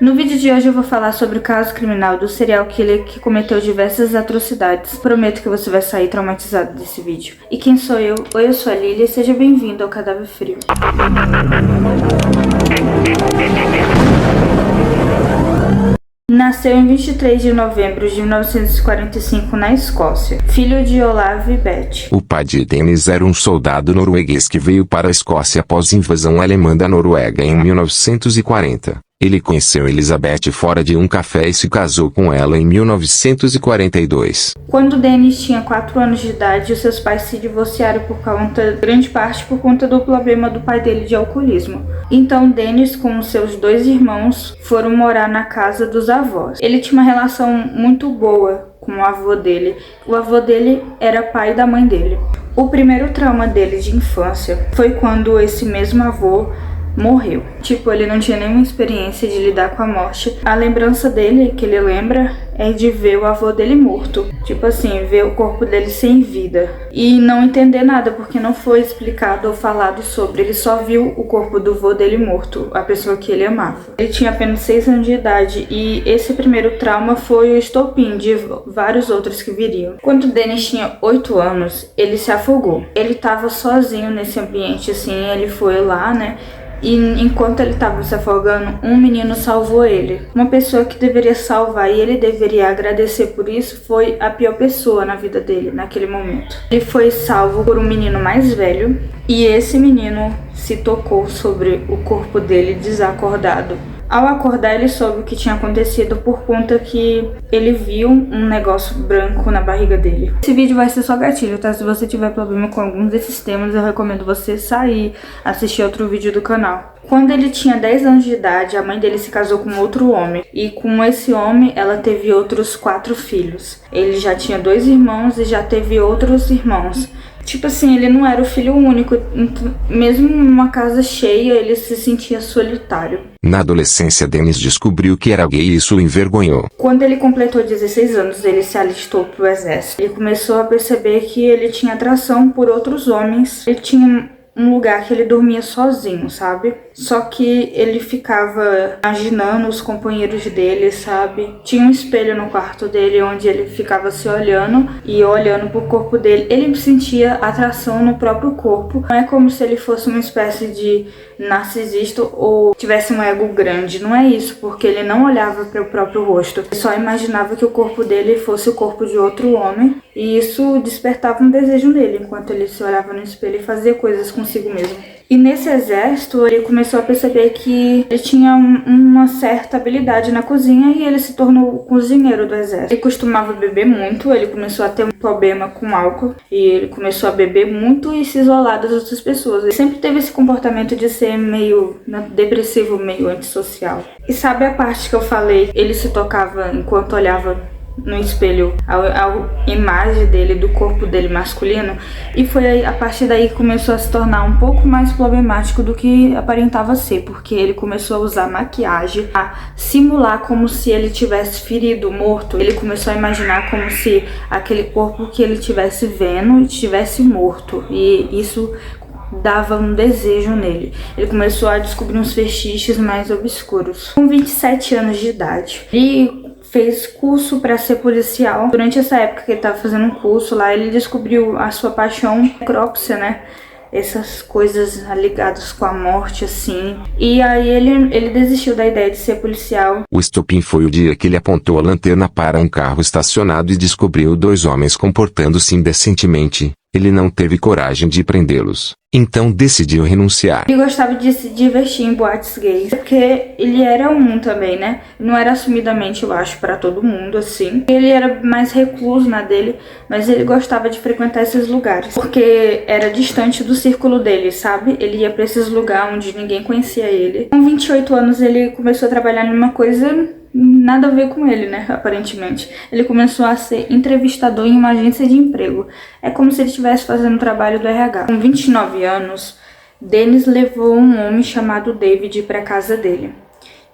No vídeo de hoje eu vou falar sobre o caso criminal do serial killer que cometeu diversas atrocidades. Prometo que você vai sair traumatizado desse vídeo. E quem sou eu? Oi, eu sou a Lilia e seja bem-vindo ao Cadáver Frio. Nasceu em 23 de novembro de 1945 na Escócia, filho de Olav e Beth. O pai de Dennis era um soldado norueguês que veio para a Escócia após a invasão alemã da Noruega em 1940. Ele conheceu Elizabeth fora de um café e se casou com ela em 1942. Quando Dennis tinha 4 anos de idade, os seus pais se divorciaram grande parte por conta do problema do pai dele de alcoolismo. Então Dennis, com seus 2 irmãos, foram morar na casa dos avós. Ele tinha uma relação muito boa com o avô dele. O avô dele era pai da mãe dele. O primeiro trauma dele de infância foi quando esse mesmo avô morreu. Ele não tinha nenhuma experiência de lidar com a morte. A lembrança dele, que ele lembra, é de ver o avô dele morto. Ver o corpo dele sem vida. E não entender nada, porque não foi explicado ou falado sobre. Ele só viu o corpo do avô dele morto, a pessoa que ele amava. Ele tinha apenas 6 anos de idade e esse primeiro trauma foi o estopim de vários outros que viriam. Quando Dennis tinha 8 anos, ele se afogou. Ele estava sozinho nesse ambiente, ele foi lá, E enquanto ele estava se afogando, um menino salvou ele. Uma pessoa que deveria salvar e ele deveria agradecer por isso foi a pior pessoa na vida dele naquele momento. Ele foi salvo por um menino mais velho e esse menino se tocou sobre o corpo dele desacordado. Ao acordar, ele soube o que tinha acontecido por conta que ele viu um negócio branco na barriga dele. Esse vídeo vai ser só gatilho, tá? Se você tiver problema com alguns desses temas, eu recomendo você sair, assistir outro vídeo do canal. Quando ele tinha 10 anos de idade, a mãe dele se casou com outro homem. E com esse homem, ela teve outros 4 filhos. Ele já tinha 2 irmãos e já teve outros irmãos. Ele não era o filho único, mesmo numa casa cheia, ele se sentia solitário. Na adolescência, Dennis descobriu que era gay e isso o envergonhou. Quando ele completou 16 anos, ele se alistou pro exército. Ele começou a perceber que ele tinha atração por outros homens. Ele tinha um lugar que ele dormia sozinho, sabe? Só que ele ficava imaginando os companheiros dele, sabe? Tinha um espelho no quarto dele onde ele ficava se olhando e olhando pro corpo dele. Ele sentia atração no próprio corpo. Não é como se ele fosse uma espécie de narcisista ou tivesse um ego grande. Não é isso, porque ele não olhava para o próprio rosto. Ele só imaginava que o corpo dele fosse o corpo de outro homem. E isso despertava um desejo nele, enquanto ele se olhava no espelho e fazia coisas consigo mesmo. E nesse exército, ele começou a perceber que ele tinha uma certa habilidade na cozinha e ele se tornou o cozinheiro do exército. Ele costumava beber muito, ele começou a ter um problema com álcool e ele começou a beber muito e se isolar das outras pessoas. Ele sempre teve esse comportamento de ser meio depressivo, meio antissocial. E sabe a parte que eu falei? Ele se tocava enquanto olhava no espelho a imagem dele, do corpo dele masculino, e foi a partir daí que começou a se tornar um pouco mais problemático do que aparentava ser, porque ele começou a usar maquiagem, a simular como se ele tivesse ferido, morto. Ele começou a imaginar como se aquele corpo que ele estivesse vendo estivesse morto, e isso dava um desejo nele. Ele começou a descobrir uns fetiches mais obscuros. Com 27 anos de idade, ele fez curso para ser policial. Durante essa época que ele estava fazendo um curso lá, ele descobriu a sua paixão, necrópsia, essas coisas ligadas com a morte, E aí ele desistiu da ideia de ser policial. O estopim foi o dia que ele apontou a lanterna para um carro estacionado e descobriu 2 homens comportando-se indecentemente. Ele não teve coragem de prendê-los, então decidiu renunciar. Ele gostava de se divertir em boates gays, porque ele era também, Não era assumidamente, eu acho, pra todo mundo, Ele era mais recluso na dele, mas ele gostava de frequentar esses lugares, porque era distante do círculo dele, sabe? Ele ia pra esses lugares onde ninguém conhecia ele. Com 28 anos, ele começou a trabalhar numa coisa nada a ver com ele, aparentemente. Ele começou a ser entrevistador em uma agência de emprego. É como se ele estivesse fazendo o trabalho do RH. Com 29 anos, Dennis levou um homem chamado David para casa dele.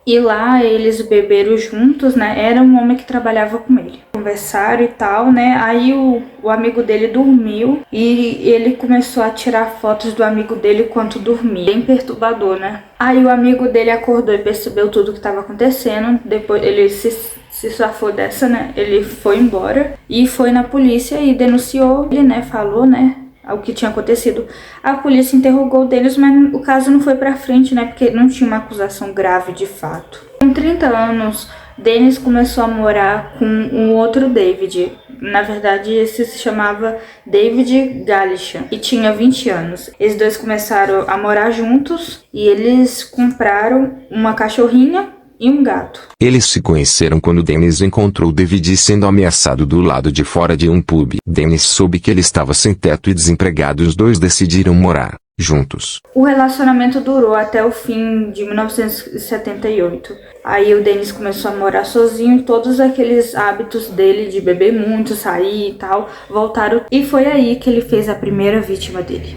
E lá eles beberam juntos, né? Era um homem que trabalhava com ele. Conversaram e tal, né? Aí o amigo dele dormiu e ele começou a tirar fotos do amigo dele enquanto dormia. Bem perturbador, né? Aí o amigo dele acordou e percebeu tudo que estava acontecendo. Depois ele se safou dessa, né? Ele foi embora e foi na polícia e denunciou. Ele, né? Falou, né? O que tinha acontecido. A polícia interrogou o Dennis, mas o caso não foi pra frente, né? Porque não tinha uma acusação grave de fato. Com 30 anos, Dennis começou a morar com um outro David. Na verdade, esse se chamava David Galichan e tinha 20 anos. Eles dois começaram a morar juntos e eles compraram uma cachorrinha e um gato. Eles se conheceram quando Dennis encontrou David sendo ameaçado do lado de fora de um pub. Dennis soube que ele estava sem teto e desempregado e os dois decidiram morar juntos. O relacionamento durou até o fim de 1978. Aí o Dennis começou a morar sozinho e todos aqueles hábitos dele de beber muito, sair e tal, voltaram. E foi aí que ele fez a primeira vítima dele.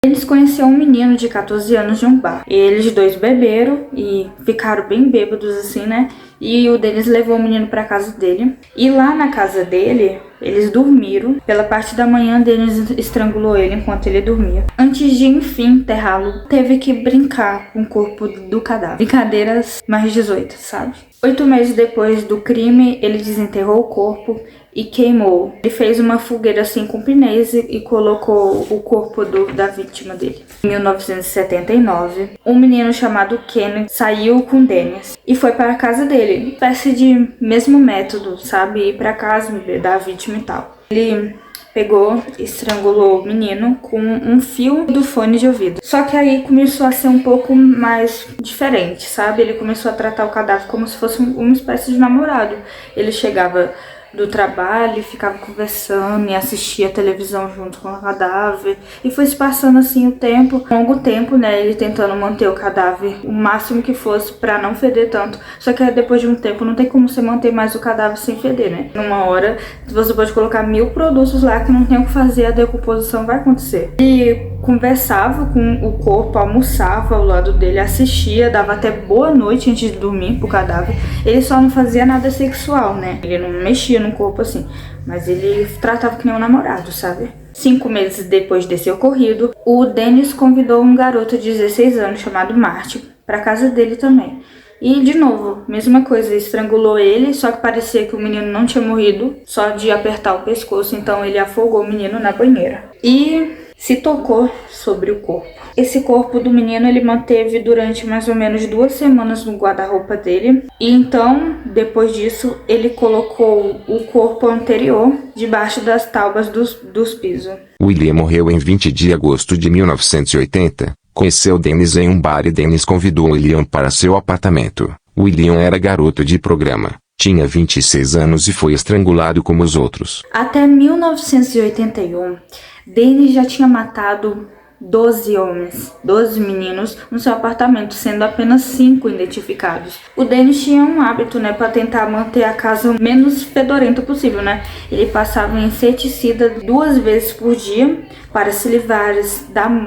Eles conheceram um menino de 14 anos de um bar. Eles dois beberam e ficaram bem bêbados assim, né? E o Dennis levou o menino pra casa dele. E lá na casa dele, eles dormiram. Pela parte da manhã, Dennis estrangulou ele enquanto ele dormia. Antes de, enfim, enterrá-lo, teve que brincar com o corpo do cadáver. Brincadeiras mais 18, sabe? 8 meses depois do crime, ele desenterrou o corpo e queimou. Ele fez uma fogueira assim com pneus e colocou o corpo da vítima dele. Em 1979, um menino chamado Kenny saiu com Dennis e foi para a casa dele. Espécie de mesmo método, sabe? Ir para casa da vítima e tal. Ele pegou e estrangulou o menino com um fio do fone de ouvido. Só que aí começou a ser um pouco mais diferente, sabe? Ele começou a tratar o cadáver como se fosse uma espécie de namorado. Ele chegava do trabalho, ficava conversando e assistia a televisão junto com o cadáver. E foi se passando assim o tempo, longo tempo, né? Ele tentando manter o cadáver o máximo que fosse pra não feder tanto. Só que depois de um tempo não tem como você manter mais o cadáver sem feder, né? Numa hora você pode colocar 1000 produtos lá que não tem o que fazer, a decomposição vai acontecer. E conversava com o corpo, almoçava ao lado dele, assistia, dava até boa noite antes de dormir pro cadáver. Ele só não fazia nada sexual, né? Ele não mexia no corpo assim, mas ele tratava que nem um namorado, sabe? 5 meses depois desse ocorrido, o Dennis convidou um garoto de 16 anos chamado Martin pra casa dele também. E de novo, mesma coisa, estrangulou ele, só que parecia que o menino não tinha morrido, só de apertar o pescoço, então ele afogou o menino na banheira. E se tocou sobre o corpo. Esse corpo do menino ele manteve durante mais ou menos 2 semanas no guarda-roupa dele. E então, depois disso, ele colocou o corpo anterior debaixo das tábuas dos pisos. William morreu em 20 de agosto de 1980. Conheceu Dennis em um bar e Dennis convidou William para seu apartamento. William era garoto de programa. Tinha 26 anos e foi estrangulado como os outros. Até 1981, Dennis já tinha matado 12 homens, 12 meninos no seu apartamento, sendo apenas 5 identificados. O Dennis tinha um hábito, né, para tentar manter a casa o menos fedorenta possível, né? Ele passava em inseticida 2 vezes por dia para se livrar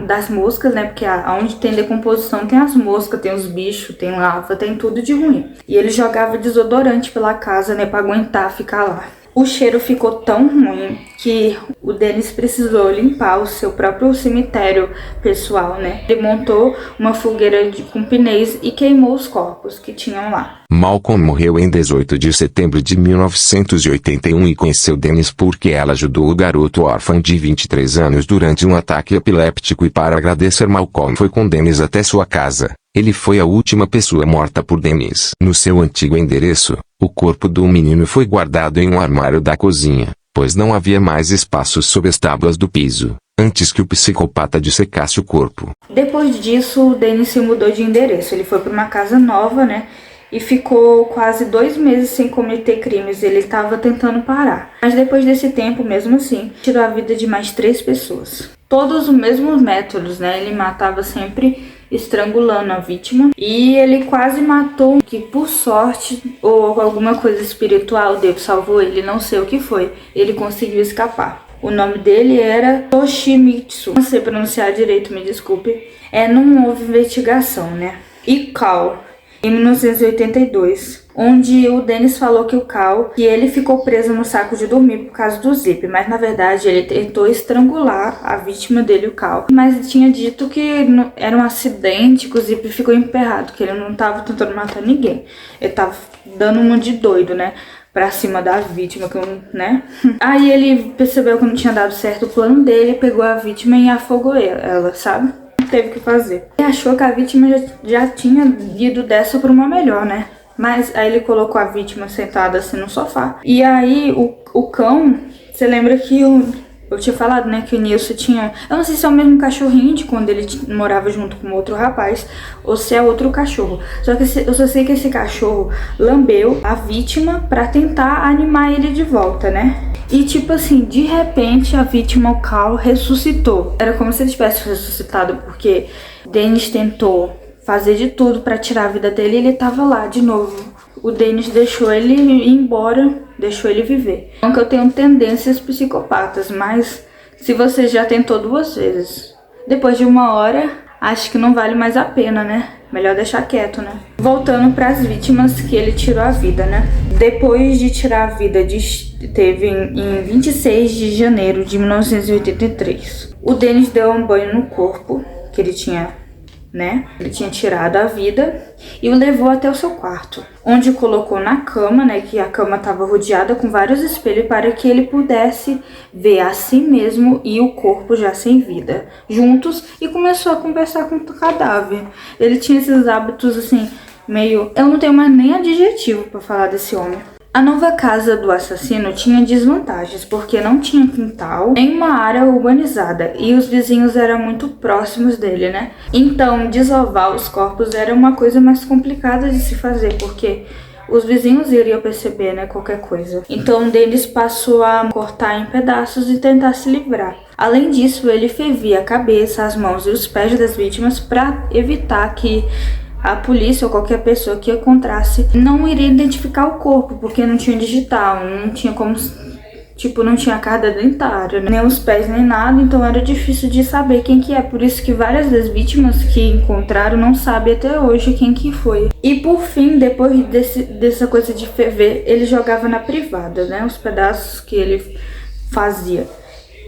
das moscas, né? Porque onde tem decomposição tem as moscas, tem os bichos, tem lava, tem tudo de ruim. E ele jogava desodorante pela casa, né, para aguentar ficar lá. O cheiro ficou tão ruim que o Dennis precisou limpar o seu próprio cemitério pessoal, né? Ele montou uma fogueira com pneus e queimou os corpos que tinham lá. Malcolm morreu em 18 de setembro de 1981 e conheceu Dennis porque ela ajudou o garoto órfão de 23 anos durante um ataque epiléptico e para agradecer Malcolm foi com Dennis até sua casa. Ele foi a última pessoa morta por Dennis. No seu antigo endereço, o corpo do menino foi guardado em um armário da cozinha, pois não havia mais espaço sob as tábuas do piso, antes que o psicopata dissecasse o corpo. Depois disso, o Dennis se mudou de endereço. Ele foi para uma casa nova, né? E ficou quase 2 meses sem cometer crimes. Ele estava tentando parar. Mas depois desse tempo, mesmo assim, tirou a vida de mais 3 pessoas. Todos os mesmos métodos, né? Ele matava sempre estrangulando a vítima. E ele quase matou, que por sorte ou alguma coisa espiritual, Deus salvou ele, não sei o que foi. Ele conseguiu escapar. O nome dele era Toshimitsu. Não sei pronunciar direito, me desculpe. Não houve investigação, né? E Cal. em 1982, onde o Dennis falou que que ele ficou preso no saco de dormir por causa do Zip, mas na verdade ele tentou estrangular a vítima dele, o Cal, mas tinha dito que era um acidente, que o Zip ficou emperrado, que ele não estava tentando matar ninguém, ele estava dando uma de doido, né, pra cima da vítima, né? Aí ele percebeu que não tinha dado certo o plano dele, pegou a vítima e afogou ela, sabe? Não teve o que fazer. Ele achou que a vítima já tinha ido dessa pra uma melhor, né? Mas aí ele colocou a vítima sentada assim no sofá. E aí o cão, você lembra que eu tinha falado, né, que o Nilson tinha... Eu não sei se é o mesmo cachorrinho de quando ele morava junto com outro rapaz, ou se é outro cachorro. Só que eu só sei que esse cachorro lambeu a vítima pra tentar animar ele de volta, né? E tipo assim, de repente a vítima, o Cal, ressuscitou. Era como se ele tivesse ressuscitado, porque Dennis tentou fazer de tudo pra tirar a vida dele e ele tava lá de novo. O Dennis deixou ele ir embora, deixou ele viver. Não que eu tenho tendências psicopatas, mas se você já tentou 2 vezes, depois de 1 hora, acho que não vale mais a pena, né? Melhor deixar quieto, né? Voltando para as vítimas que ele tirou a vida, né? Depois de tirar a vida, teve em 26 de janeiro de 1983. O Dennis deu um banho no corpo que ele tinha, né? Ele tinha tirado a vida e o levou até o seu quarto, onde o colocou na cama, né? Que a cama estava rodeada com vários espelhos para que ele pudesse ver a si mesmo e o corpo já sem vida, juntos, e começou a conversar com o cadáver. Ele tinha esses hábitos assim, meio... Eu não tenho mais nem adjetivo para falar desse homem. A nova casa do assassino tinha desvantagens, porque não tinha quintal nem uma área urbanizada e os vizinhos eram muito próximos dele, né? Então, desovar os corpos era uma coisa mais complicada de se fazer, porque os vizinhos iriam perceber, né, qualquer coisa. Então, Dennis passou a cortar em pedaços e tentar se livrar. Além disso, ele fervia a cabeça, as mãos e os pés das vítimas para evitar que a polícia ou qualquer pessoa que encontrasse não iria identificar o corpo, porque não tinha digital, não tinha como, tipo, não tinha carga dentária, nem os pés nem nada, então era difícil de saber quem que é. Por isso que várias das vítimas que encontraram não sabem até hoje quem que foi. E por fim, depois dessa coisa de ferver, ele jogava na privada, né, os pedaços que ele fazia.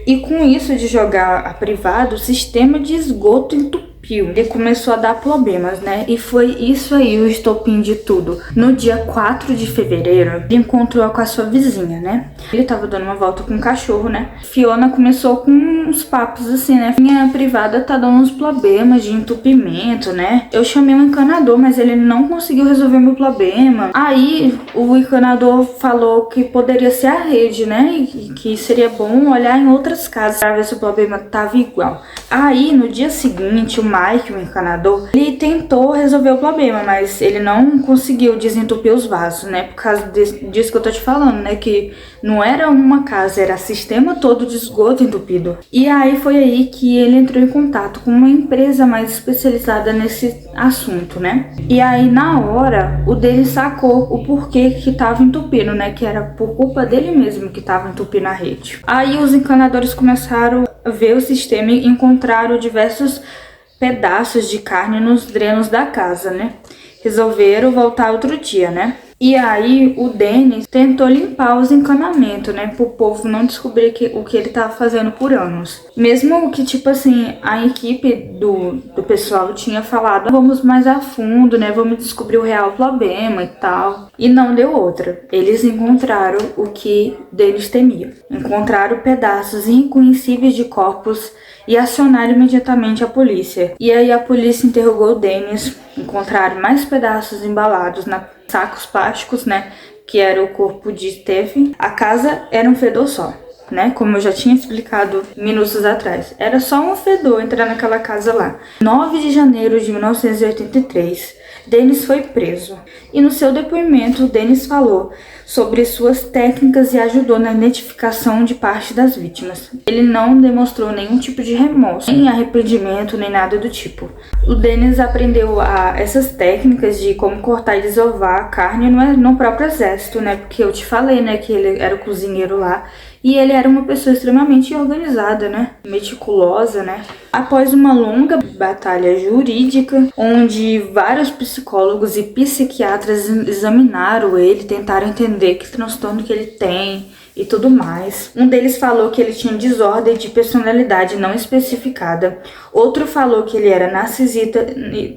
E com isso de jogar a privada, o sistema de esgoto entupiu. Ele começou a dar problemas, né? E foi isso aí o estopim de tudo. No dia 4 de fevereiro, ele encontrou com a sua vizinha, né? Ele tava dando uma volta com o cachorro, né? Fiona começou com uns papos assim, né? Minha privada tá dando uns problemas de entupimento, né? Eu chamei um encanador, mas ele não conseguiu resolver meu problema. Aí o encanador falou que poderia ser a rede, né? E que seria bom olhar em outras casas pra ver se o problema tava igual. Aí no dia seguinte, o Mike, o encanador, ele tentou resolver o problema, mas ele não conseguiu desentupir os vasos, né? Por causa disso que eu tô te falando, né? Que não era uma casa, era sistema todo de esgoto entupido. E aí foi aí que ele entrou em contato com uma empresa mais especializada nesse assunto, né? E aí na hora, o dele sacou o porquê que tava entupindo, né? Que era por culpa dele mesmo que tava entupindo a rede. Aí os encanadores começaram a ver o sistema e encontraram diversos pedaços de carne nos drenos da casa, né? Resolveram voltar outro dia, né? E aí o Dennis tentou limpar os encanamentos, né? Pro povo não descobrir o que ele tava fazendo por anos. Mesmo que, tipo assim, a equipe do pessoal tinha falado, vamos mais a fundo, né? Vamos descobrir o real problema e tal. E não deu outra. Eles encontraram o que Dennis temia. Encontraram pedaços irreconhecíveis de corpos e acionaram imediatamente a polícia. E aí a polícia interrogou o Dennis. Encontraram mais pedaços embalados na sacos plásticos, né, que era o corpo de Steve. A casa era um fedor só, né, como eu já tinha explicado minutos atrás. Era só um fedor entrar naquela casa lá. 9 de janeiro de 1983, Dennis foi preso. E no seu depoimento, Dennis falou sobre suas técnicas e ajudou na identificação de parte das vítimas. Ele não demonstrou nenhum tipo de remorso, nem arrependimento, nem nada do tipo. O Dennis aprendeu essas técnicas de como cortar e desovar a carne no próprio exército, né? Porque eu te falei, né, que ele era o cozinheiro lá E ele era uma pessoa extremamente organizada, né? Meticulosa, né? Após uma longa batalha jurídica, onde vários psicólogos e psiquiatras examinaram ele, tentaram entender que transtorno que ele tem e tudo mais. Um deles falou que ele tinha desordem de personalidade não especificada. Outro falou que ele era narcisista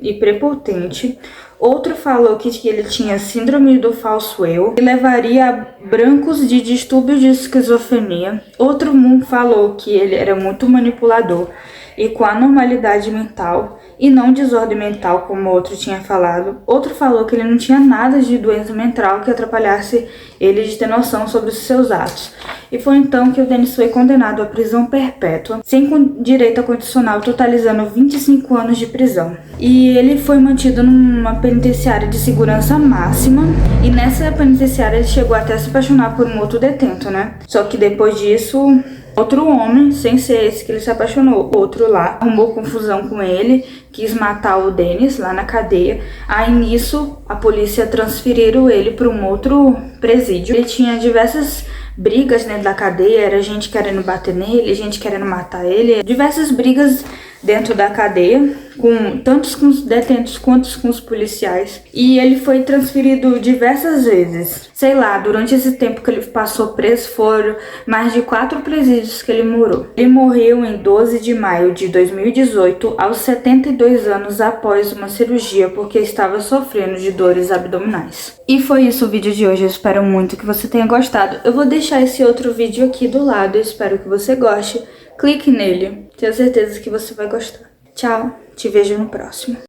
e prepotente. Outro falou que ele tinha síndrome do falso eu e levaria a brancos de distúrbios de esquizofrenia. Outro falou que ele era muito manipulador e com anormalidade mental e não desordem mental, como o outro tinha falado. Outro falou que ele não tinha nada de doença mental que atrapalhasse ele de ter noção sobre os seus atos. E foi então que o Dennis foi condenado à prisão perpétua, sem direito a condicional, totalizando 25 anos de prisão. E ele foi mantido numa penitenciária de segurança máxima, e nessa penitenciária ele chegou até a se apaixonar por um outro detento, né? Só que depois disso, outro homem, sem ser esse que ele se apaixonou, outro lá, arrumou confusão com ele, quis matar o Dennis lá na cadeia. Aí nisso, a polícia transferiu ele para um outro presídio. Ele tinha diversas brigas dentro da cadeia, era gente querendo bater nele, gente querendo matar ele. Diversas brigas dentro da cadeia, tanto com os detentos quanto com os policiais. E ele foi transferido diversas vezes. Sei lá, durante esse tempo que ele passou preso, foram mais de 4 presídios que ele morou. Ele morreu em 12 de maio de 2018, aos 72 anos, após uma cirurgia, porque estava sofrendo de dores abdominais. E foi isso o vídeo de hoje, eu espero muito que você tenha gostado. Eu vou deixar esse outro vídeo aqui do lado, eu espero que você goste. Clique nele, tenho certeza que você vai gostar. Tchau, te vejo no próximo.